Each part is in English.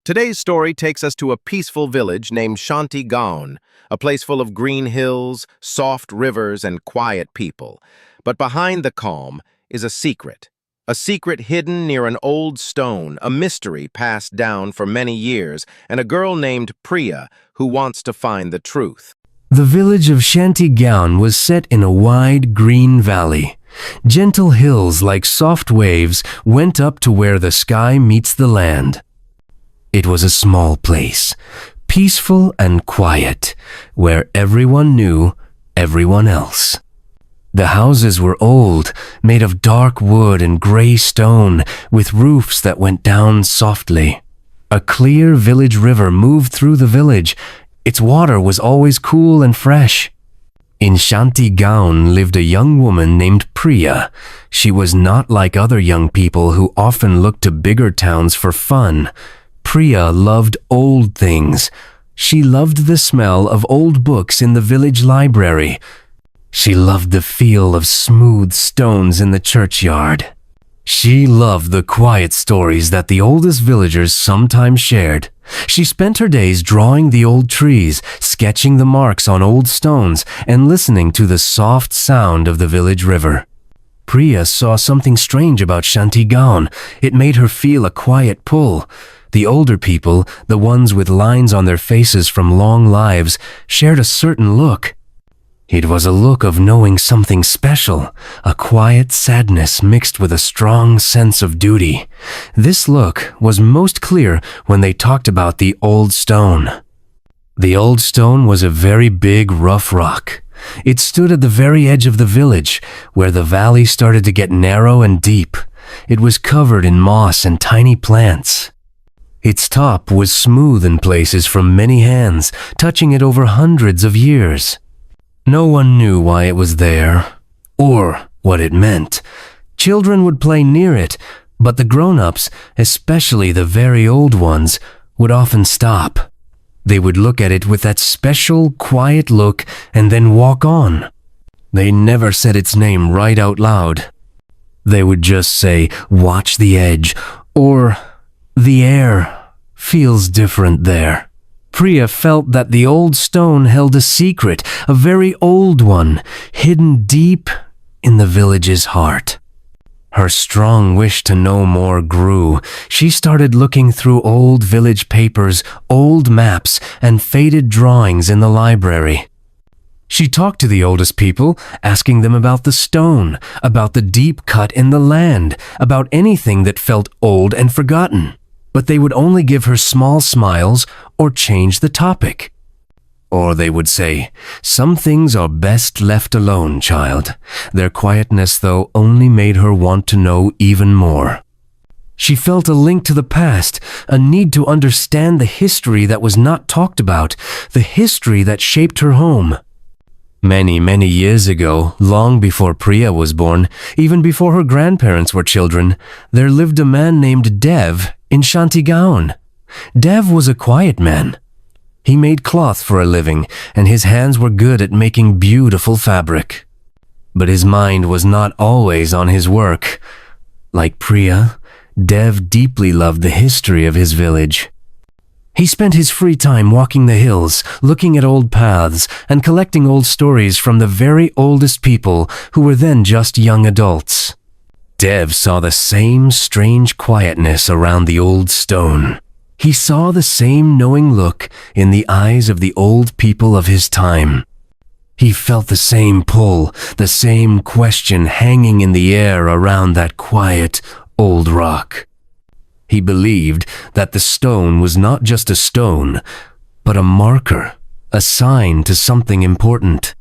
Today's story takes us to a peaceful village named Shanti Gaon, a place full of green hills, soft rivers, and quiet people. But behind the calm is a secret hidden near an old stone, a mystery passed down for many years, and a girl named Priya who wants to find the truth. The village of Shanti Gaon was set in a wide green valley. Gentle hills like soft waves went up to where the sky meets the land. It was a small place, peaceful and quiet, where everyone knew everyone else. The houses were old, made of dark wood and gray stone, with roofs that went down softly. A clear village river moved through the village. Its water was always cool and fresh. In Shanti Gaon lived a young woman named Priya. She was not like other young people who often looked to bigger towns for fun. Priya loved old things. She loved the smell of old books in the village library. She loved the feel of smooth stones in the churchyard. She loved the quiet stories that the oldest villagers sometimes shared. She spent her days drawing the old trees, sketching the marks on old stones, and listening to the soft sound of the village river. Priya saw something strange about Shanti Gaon. It made her feel a quiet pull. The older people, the ones with lines on their faces from long lives, shared a certain look. It was a look of knowing something special, a quiet sadness mixed with a strong sense of duty. This look was most clear when they talked about the old stone. The old stone was a very big, rough rock. It stood at the very edge of the village, where the valley started to get narrow and deep. It was covered in moss and tiny plants. Its top was smooth in places from many hands, touching it over hundreds of years. No one knew why it was there, or what it meant. Children would play near it, but the grown-ups, especially the very old ones, would often stop. They would look at it with that special, quiet look and then walk on. They never said its name right out loud. They would just say, "Watch the edge," or "The air feels different there." Priya felt that the old stone held a secret, a very old one, hidden deep in the village's heart. Her strong wish to know more grew. She started looking through old village papers, old maps, and faded drawings in the library. She talked to the oldest people, asking them about the stone, about the deep cut in the land, about anything that felt old and forgotten. But they would only give her small smiles or change the topic. Or they would say, "Some things are best left alone, child." Their quietness, though, only made her want to know even more. She felt a link to the past, a need to understand the history that was not talked about, the history that shaped her home. Many years ago, long before Priya was born, even before her grandparents were children, there lived a man named Dev in Shanti Gaon. Dev was a quiet man. He made cloth for a living, and his hands were good at making beautiful fabric. But his mind was not always on his work. Like Priya, Dev deeply loved the history of his village. He spent his free time walking the hills, looking at old paths, and collecting old stories from the very oldest people who were then just young adults. Dev saw the same strange quietness around the old stone. He saw the same knowing look in the eyes of the old people of his time. He felt the same pull, the same question hanging in the air around that quiet old rock. He believed that the stone was not just a stone, but a marker, a sign to something important.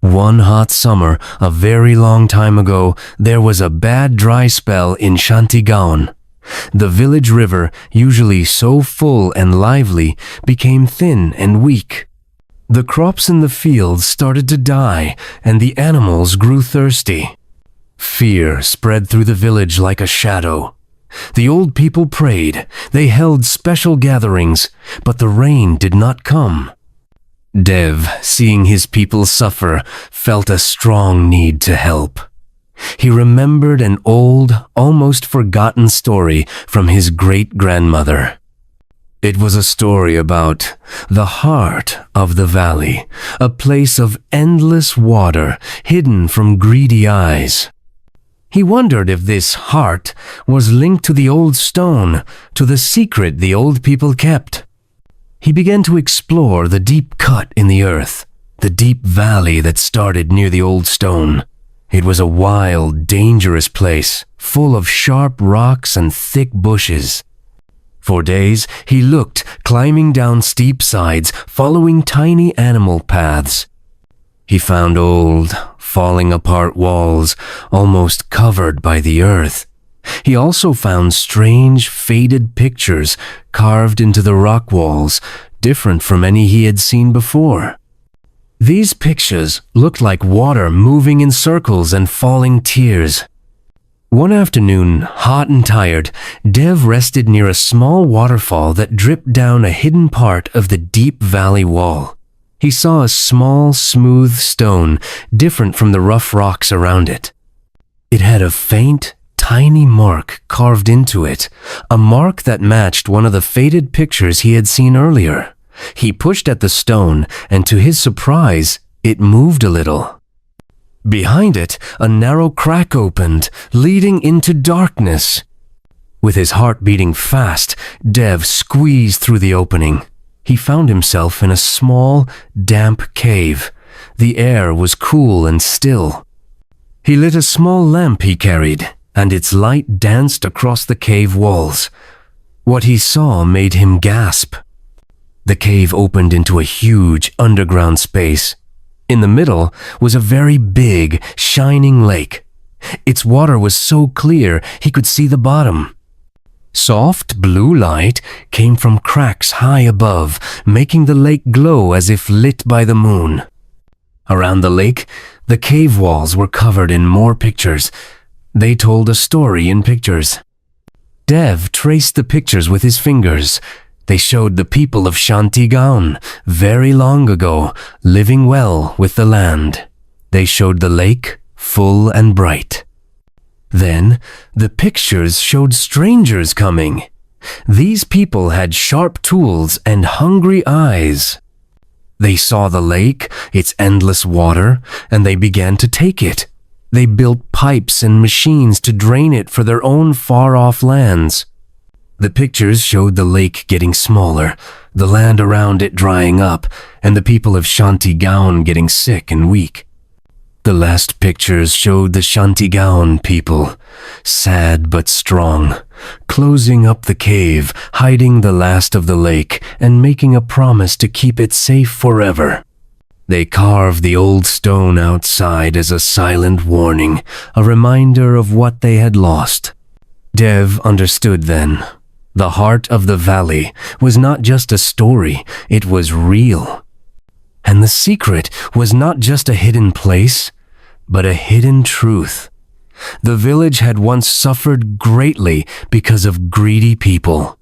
One hot summer, a very long time ago, there was a bad dry spell in Shanti Gaon. The village river, usually so full and lively, became thin and weak. The crops in the fields started to die, and the animals grew thirsty. Fear spread through the village like a shadow. The old people prayed. They held special gatherings, but the rain did not come. Dev, seeing his people suffer, felt a strong need to help. He remembered an old, almost forgotten story from his great-grandmother. It was a story about the heart of the valley, a place of endless water hidden from greedy eyes. He wondered if this heart was linked to the old stone, to the secret the old people kept. He began to explore the deep cut in the earth, the deep valley that started near the old stone. It was a wild, dangerous place, full of sharp rocks and thick bushes. For days, he looked, climbing down steep sides, following tiny animal paths. He found old, falling apart walls, almost covered by the earth. He also found strange, faded pictures carved into the rock walls, different from any he had seen before. These pictures looked like water moving in circles and falling tears. One afternoon, hot and tired, Dev rested near a small waterfall that dripped down a hidden part of the deep valley wall. He saw a small, smooth stone, different from the rough rocks around it. It had a faint, tiny mark carved into it, a mark that matched one of the faded pictures he had seen earlier. He pushed at the stone, and to his surprise, it moved a little. Behind it, a narrow crack opened, leading into darkness. With his heart beating fast, Dev squeezed through the opening. He found himself in a small, damp cave. The air was cool and still. He lit a small lamp he carried, and its light danced across the cave walls. What he saw made him gasp. The cave opened into a huge underground space. In the middle was a very big, shining lake. Its water was so clear he could see the bottom. Soft blue light came from cracks high above, making the lake glow as if lit by the moon. Around the lake, the cave walls were covered in more pictures. They told a story in pictures. Dev traced the pictures with his fingers. They showed the people of Shanti Gaon, very long ago, living well with the land. They showed the lake, full and bright. Then, the pictures showed strangers coming. These people had sharp tools and hungry eyes. They saw the lake, its endless water, and they began to take it. They built pipes and machines to drain it for their own far-off lands. The pictures showed the lake getting smaller, the land around it drying up, and the people of Shanti Gaon getting sick and weak. The last pictures showed the Shanti Gaon people, sad but strong, closing up the cave, hiding the last of the lake, and making a promise to keep it safe forever. They carved the old stone outside as a silent warning, a reminder of what they had lost. Dev understood then. The heart of the valley was not just a story, it was real. And the secret was not just a hidden place, but a hidden truth. The village had once suffered greatly because of greedy people.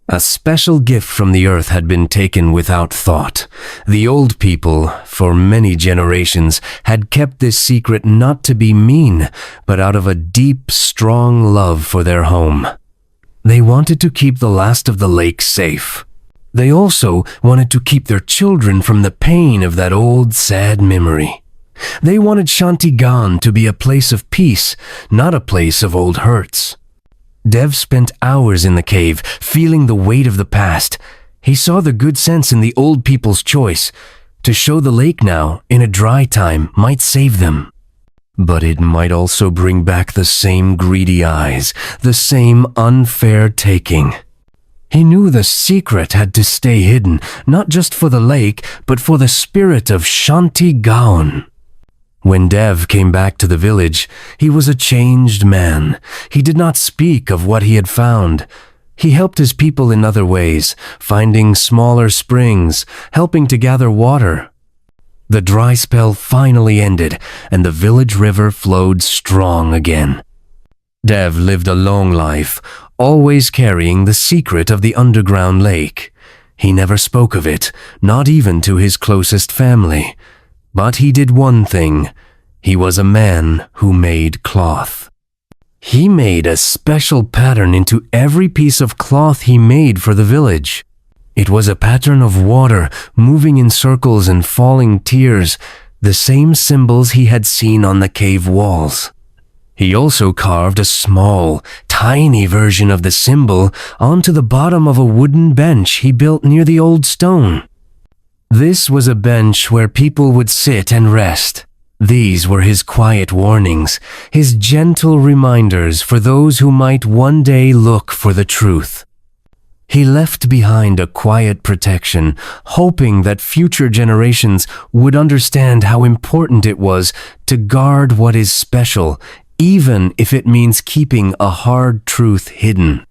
A special gift from the earth had been taken without thought. The old people, for many generations, had kept this secret not to be mean, but out of a deep, strong love for their home. They wanted to keep the last of the lake safe. They also wanted to keep their children from the pain of that old, sad memory. They wanted Shanti Gaon to be a place of peace, not a place of old hurts. Dev spent hours in the cave, feeling the weight of the past. He saw the good sense in the old people's choice. To show the lake now, in a dry time, might save them. But it might also bring back the same greedy eyes, the same unfair taking. He knew the secret had to stay hidden, not just for the lake, but for the spirit of Shanti Gaon. When Dev came back to the village, he was a changed man. He did not speak of what he had found. He helped his people in other ways, finding smaller springs, helping to gather water. The dry spell finally ended, and the village river flowed strong again. Dev lived a long life, always carrying the secret of the underground lake. He never spoke of it, not even to his closest family. But he did one thing. He was a man who made cloth. He made a special pattern into every piece of cloth he made for the village. It was a pattern of water moving in circles and falling tears, the same symbols he had seen on the cave walls. He also carved a small, tiny version of the symbol onto the bottom of a wooden bench he built near the old stone. This was a bench where people would sit and rest. These were his quiet warnings, his gentle reminders for those who might one day look for the truth. He left behind a quiet protection, hoping that future generations would understand how important it was to guard what is special, even if it means keeping a hard truth hidden.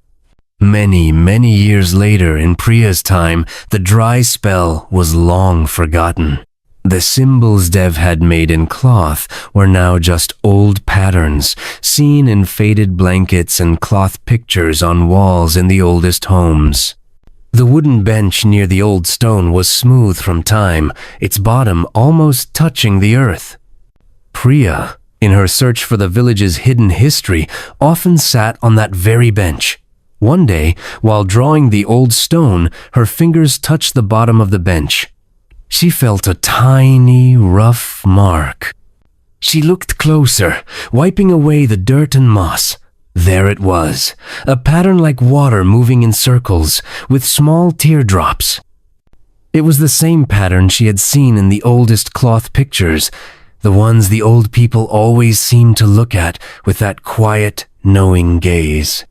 Many years later, in Priya's time, the dry spell was long forgotten. The symbols Dev had made in cloth were now just old patterns, seen in faded blankets and cloth pictures on walls in the oldest homes. The wooden bench near the old stone was smooth from time, its bottom almost touching the earth. Priya, in her search for the village's hidden history, often sat on that very bench. One day, while drawing the old stone, her fingers touched the bottom of the bench. She felt a tiny, rough mark. She looked closer, wiping away the dirt and moss. There it was, a pattern like water moving in circles, with small teardrops. It was the same pattern she had seen in the oldest cloth pictures, the ones the old people always seemed to look at with that quiet, knowing gaze.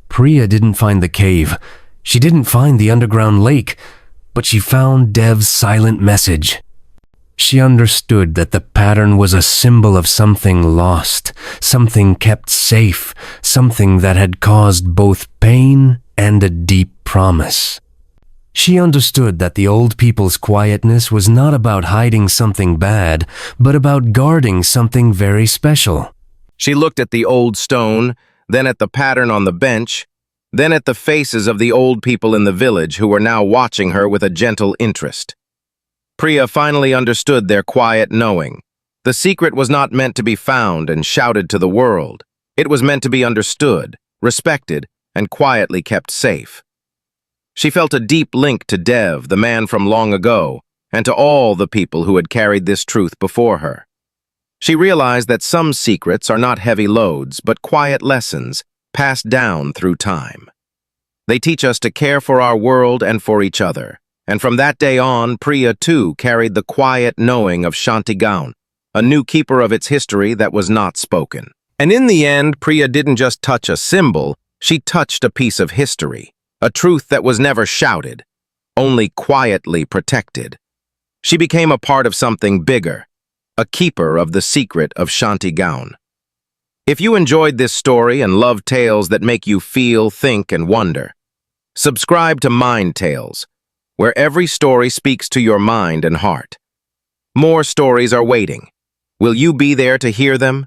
Priya didn't find the cave. She didn't find the underground lake, but she found Dev's silent message. She understood that the pattern was a symbol of something lost, something kept safe, something that had caused both pain and a deep promise. She understood that the old people's quietness was not about hiding something bad, but about guarding something very special. She looked at the old stone, then at the pattern on the bench, then at the faces of the old people in the village who were now watching her with a gentle interest. Priya finally understood their quiet knowing. The secret was not meant to be found and shouted to the world. It was meant to be understood, respected, and quietly kept safe. She felt a deep link to Dev, the man from long ago, and to all the people who had carried this truth before her. She realized that some secrets are not heavy loads, but quiet lessons passed down through time. They teach us to care for our world and for each other. And from that day on, Priya too carried the quiet knowing of Shanti Gaon, a new keeper of its history that was not spoken. And in the end, Priya didn't just touch a symbol, she touched a piece of history, a truth that was never shouted, only quietly protected. She became a part of something bigger, a keeper of the secret of Shanti Gaon. If you enjoyed this story and love tales that make you feel, think, and wonder, subscribe to MindTales, where every story speaks to your mind and heart. More stories are waiting. Will you be there to hear them?